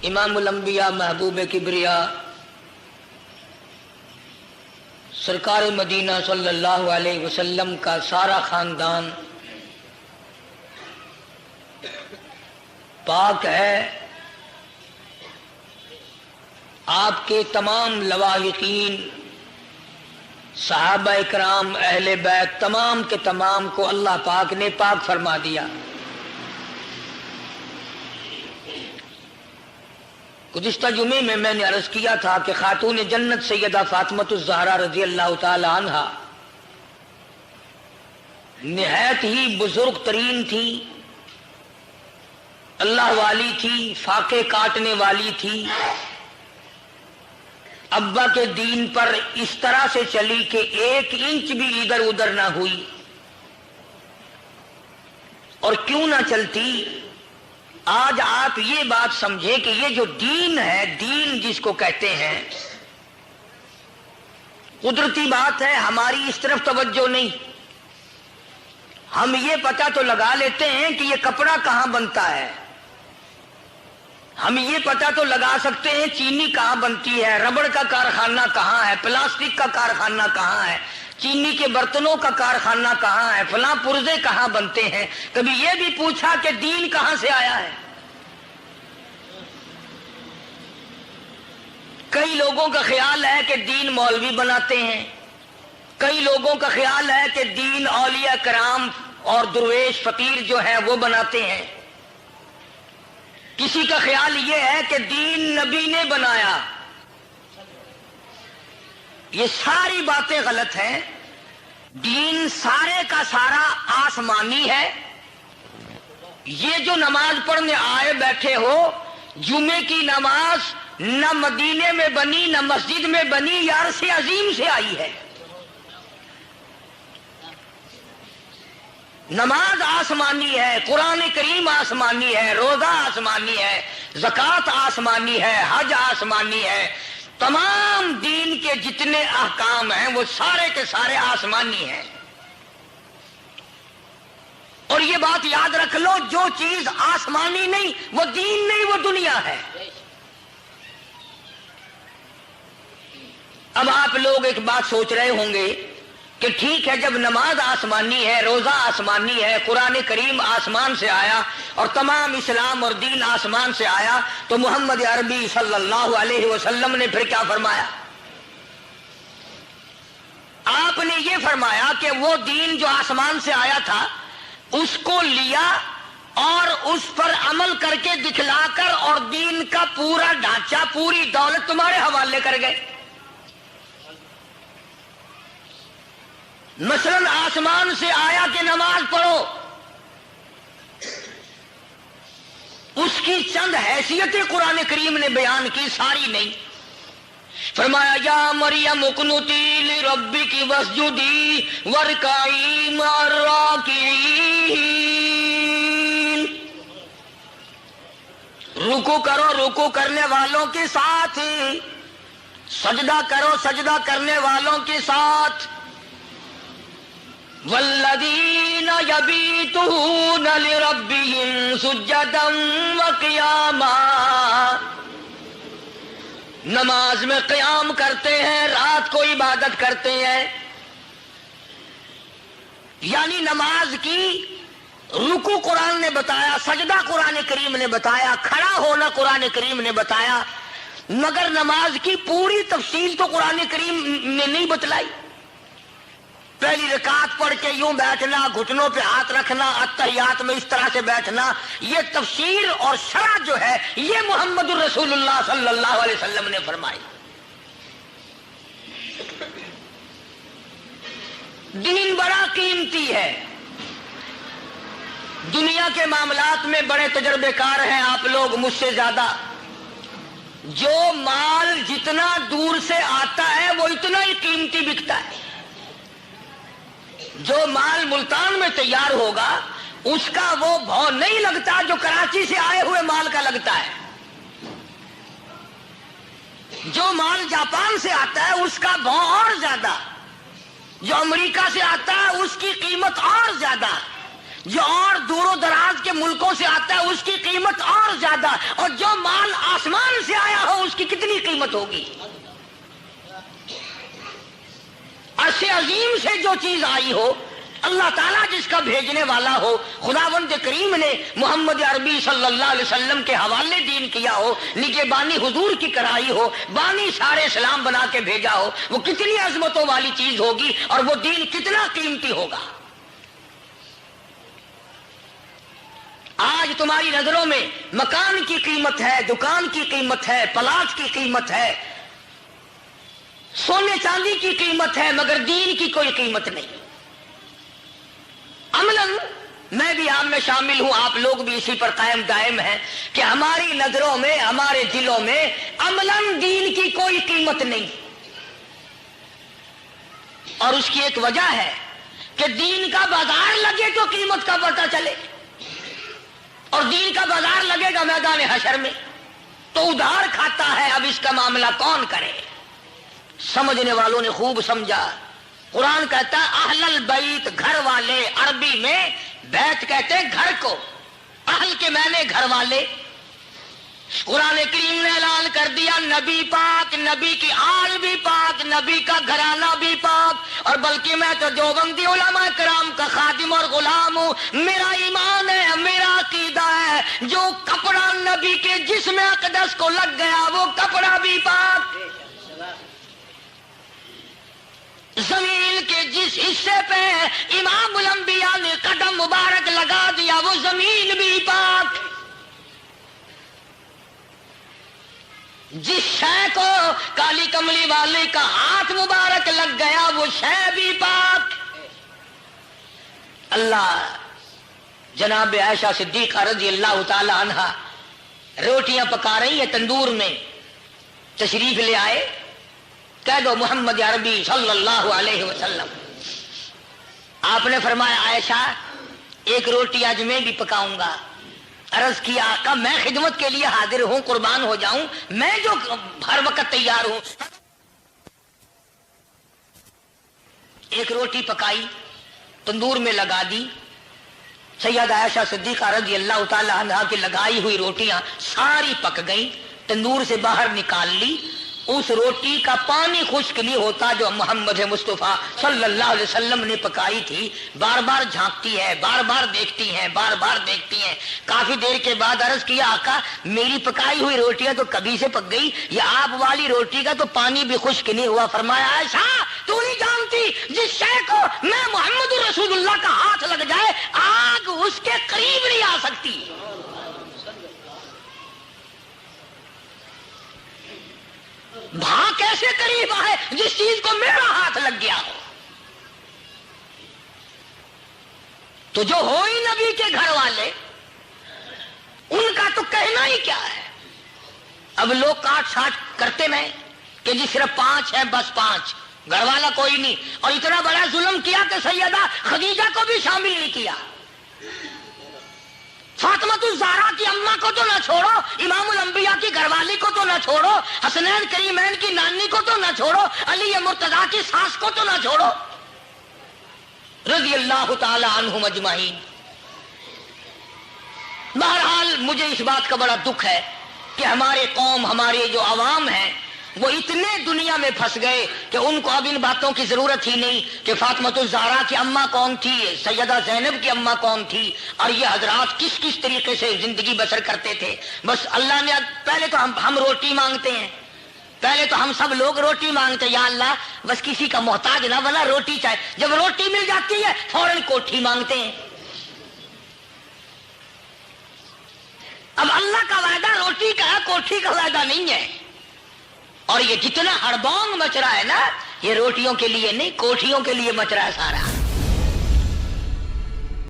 امام الانبیاء محبوب کبریا سرکار مدینہ صلی اللہ علیہ وسلم کا سارا خاندان پاک ہے. آپ کے تمام لواحقین صحابہ کرام اہل بیت تمام کے تمام کو اللہ پاک نے پاک فرما دیا. گزشتہ جمعے میں نے عرض کیا تھا کہ خاتون جنت سیدہ فاطمۃ الزہرا رضی اللہ تعالی عنہا نہایت ہی بزرگ ترین تھی، اللہ والی تھی، فاقے کاٹنے والی تھی. ابا کے دین پر اس طرح سے چلی کہ 1 انچ بھی ادھر ادھر نہ ہوئی. اور کیوں نہ چلتی؟ آج آپ یہ بات سمجھے کہ یہ جو دین ہے، دین جس کو کہتے ہیں، قدرتی بات ہے، ہماری اس طرف توجہ نہیں. ہم یہ پتہ تو لگا لیتے ہیں کہ یہ کپڑا کہاں بنتا ہے، ہم یہ پتہ تو لگا سکتے ہیں چینی کہاں بنتی ہے، ربڑ کا کارخانہ کہاں ہے، پلاسٹک کا کارخانہ کہاں ہے، چینی کے برتنوں کا کارخانہ کہاں ہے، فلاں پرزے کہاں بنتے ہیں. کبھی یہ بھی پوچھا کہ دین کہاں سے آیا ہے؟ کئی لوگوں کا خیال ہے کہ دین مولوی بناتے ہیں، کئی لوگوں کا خیال ہے کہ دین اولیاء کرام اور درویش فقیر جو ہیں وہ بناتے ہیں. کسی کا خیال یہ ہے کہ دین نبی نے بنایا. یہ ساری باتیں غلط ہیں. دین سارے کا سارا آسمانی ہے. یہ جو نماز پڑھنے آئے بیٹھے ہو، جمعے کی نماز نہ مدینے میں بنی نہ مسجد میں بنی، یار سے عظیم سے آئی ہے. نماز آسمانی ہے، قرآن کریم آسمانی ہے، روزہ آسمانی ہے، زکوٰۃ آسمانی ہے، حج آسمانی ہے. تمام دین کے جتنے احکام ہیں وہ سارے کے سارے آسمانی ہیں. اور یہ بات یاد رکھ لو، جو چیز آسمانی نہیں وہ دین نہیں، وہ دنیا ہے. اب آپ لوگ ایک بات سوچ رہے ہوں گے کہ ٹھیک ہے، جب نماز آسمانی ہے، روزہ آسمانی ہے، قرآن کریم آسمان سے آیا اور تمام اسلام اور دین آسمان سے آیا، تو محمد عربی صلی اللہ علیہ وسلم نے پھر کیا فرمایا؟ آپ نے یہ فرمایا کہ وہ دین جو آسمان سے آیا تھا اس کو لیا اور اس پر عمل کر کے دکھلا کر اور دین کا پورا ڈھانچہ، پوری دولت تمہارے حوالے کر گئے. مثلاً آسمان سے آیا کہ نماز پڑھو، اس کی چند حیثیتیں قرآن کریم نے بیان کی، ساری نہیں. فرمایا یا مریم اقنتی لربک واسجدی وارکعی مع الراکعین. رکوع کرو رکوع کرنے والوں کے ساتھ، سجدہ کرو سجدہ کرنے والوں کے ساتھ. والذین یبیتون لربہم سجدا وقیاما. نماز میں قیام کرتے ہیں، رات کو عبادت کرتے ہیں. یعنی نماز کی رکوع قرآن نے بتایا، سجدہ قرآن کریم نے بتایا، کھڑا ہونا قرآن کریم نے بتایا، مگر نماز کی پوری تفصیل تو قرآن کریم نے نہیں بتلائی. پہلی رکعت پڑھ کے یوں بیٹھنا، گھٹنوں پہ ہاتھ رکھنا، اتحیات میں اس طرح سے بیٹھنا، یہ تفسیر اور شرح جو ہے یہ محمد الرسول اللہ صلی اللہ علیہ وسلم نے فرمائی. دین بڑا قیمتی ہے. دنیا کے معاملات میں بڑے تجربے کار ہیں آپ لوگ مجھ سے زیادہ. جو مال جتنا دور سے آتا ہے وہ اتنا ہی قیمتی بکتا ہے. جو مال ملتان میں تیار ہوگا اس کا وہ بھاؤ نہیں لگتا جو کراچی سے آئے ہوئے مال کا لگتا ہے. جو مال جاپان سے آتا ہے اس کا بھاؤ اور زیادہ، جو امریکہ سے آتا ہے اس کی قیمت اور زیادہ، جو اور دور و دراز کے ملکوں سے آتا ہے اس کی قیمت اور زیادہ، اور جو مال آسمان کتنی قیمت ہوگی. عرش عظیم سے جو چیز آئی ہو، اللہ تعالیٰ جس کا بھیجنے والا ہو، خداوند کریم نے محمد عربی صلی اللہ علیہ وسلم کے حوالے دین کیا ہو، نگہبانی حضور کی کرائی ہو، بانی سارے اسلام بنا کے بھیجا ہو، وہ کتنی عظمتوں والی چیز ہوگی اور وہ دین کتنا قیمتی ہوگا. آج تمہاری نظروں میں مکان کی قیمت ہے، دکان کی قیمت ہے، پلاٹ کی قیمت ہے، سونے چاندی کی قیمت ہے، مگر دین کی کوئی قیمت نہیں. عملاً میں بھی آپ میں شامل ہوں، آپ لوگ بھی اسی پر قائم دائم ہیں کہ ہماری نظروں میں، ہمارے دلوں میں عملاً دین کی کوئی قیمت نہیں. اور اس کی ایک وجہ ہے کہ دین کا بازار لگے تو قیمت کا پتہ چلے، اور دین کا بازار لگے گا میدان حشر میں تو ادھار کھاتا ہے. اب اس کا معاملہ کون کرے؟ سمجھنے والوں نے خوب سمجھا. قرآن کہتا ہے اہل البیت، گھر والے. عربی میں بیت کہتے ہیں گھر کو، اہل کے معنی گھر والے. قرآن کریم نے اعلان کر دیا نبی پاک، نبی کی آل بھی پاک، نبی کا گھرانہ بھی پاک. اور بلکہ میں تو دیوبندی علماء کرام کا خادم اور غلام ہوں. میرا ایمان ہے، میرا عقیدہ ہے، جو کپڑا نبی کے جسم اقدس کو لگ گیا وہ کپڑا بھی پاک. زمین کے جس حصے پہ امام الانبیاء نے قدم مبارک لگا دیا وہ زمین بھی پاک. جس شے کو کالی کملی والے کا ہاتھ مبارک لگ گیا وہ شے بھی پاک. اللہ جناب عائشہ صدیقہ رضی اللہ تعالی عنہا روٹیاں پکا رہی ہیں تندور میں، تشریف لے آئے. کہہ دو محمد عربی صلی اللہ علیہ وسلم. آپ نے فرمایا عائشہ ایک روٹی آج میں بھی پکاؤں گا. عرض کیا آقا میں خدمت کے لیے حاضر ہوں، قربان ہو جاؤں، میں جو ہر وقت تیار ہوں. ایک روٹی پکائی، تندور میں لگا دی. سیدہ عائشہ صدیقہ رضی اللہ تعالی عنہا کی لگائی ہوئی روٹیاں ساری پک گئیں، تندور سے باہر نکال لی. اس روٹی کا پانی خشک نہیں ہوتا جو محمد مصطفیٰ صلی اللہ علیہ وسلم نے پکائی تھی. بار بار جھانکتی ہے، بار بار دیکھتی ہیں، بار بار دیکھتی ہیں. کافی دیر کے بعد عرض کیا آقا میری پکائی ہوئی روٹیاں تو کبھی سے پک گئی، یہ آپ والی روٹی کا تو پانی بھی خشک نہیں ہوا. فرمایا عائشہ تو نہیں جانتی جس شے کو میں محمد رسول اللہ کا ہاتھ لگ جائے آگ اس کے قریب نہیں آ سکتی. بھاں کیسے قریب آئے جس چیز کو میرا ہاتھ لگ گیا ہو. تو جو ہو ہی نبی کے گھر والے ان کا تو کہنا ہی کیا ہے. اب لوگ کاٹ چھاٹ کرتے میں کہ جی صرف 5 ہے، بس 5، گھر والا کوئی نہیں. اور اتنا بڑا ظلم کیا کہ سیدہ خدیجہ کو بھی شامل نہیں کیا. فاطمہ الزہرا کی اماں کو تو نہ چھوڑو، امام الانبیاء کی گھر والی کو تو نہ چھوڑو، حسنین کریمین کی نانی کو تو نہ چھوڑو، علی مرتضیٰ کی ساس کو تو نہ چھوڑو، رضی اللہ تعالی عنہم اجمعین. بہرحال مجھے اس بات کا بڑا دکھ ہے کہ ہمارے قوم، ہمارے جو عوام ہیں وہ اتنے دنیا میں پھنس گئے کہ ان کو اب ان باتوں کی ضرورت ہی نہیں کہ فاطمہ الزہرا کی اماں کون تھی، سیدہ زینب کی اماں کون تھی، اور یہ حضرات کس کس طریقے سے زندگی بسر کرتے تھے. بس اللہ نے پہلے تو ہم روٹی مانگتے ہیں، پہلے تو ہم سب لوگ روٹی مانگتے ہیں، یا اللہ بس کسی کا محتاج نہ بنا، روٹی چاہے. جب روٹی مل جاتی ہے فوراً کوٹھی مانگتے ہیں. اب اللہ کا وعدہ روٹی کا ہے، کوٹھی کا وعدہ نہیں ہے. اور یہ جتنا ہڑبونگ مچ رہا ہے نا، یہ روٹیوں کے لیے نہیں، کوٹھیوں کے لیے مچ رہا ہے سارا.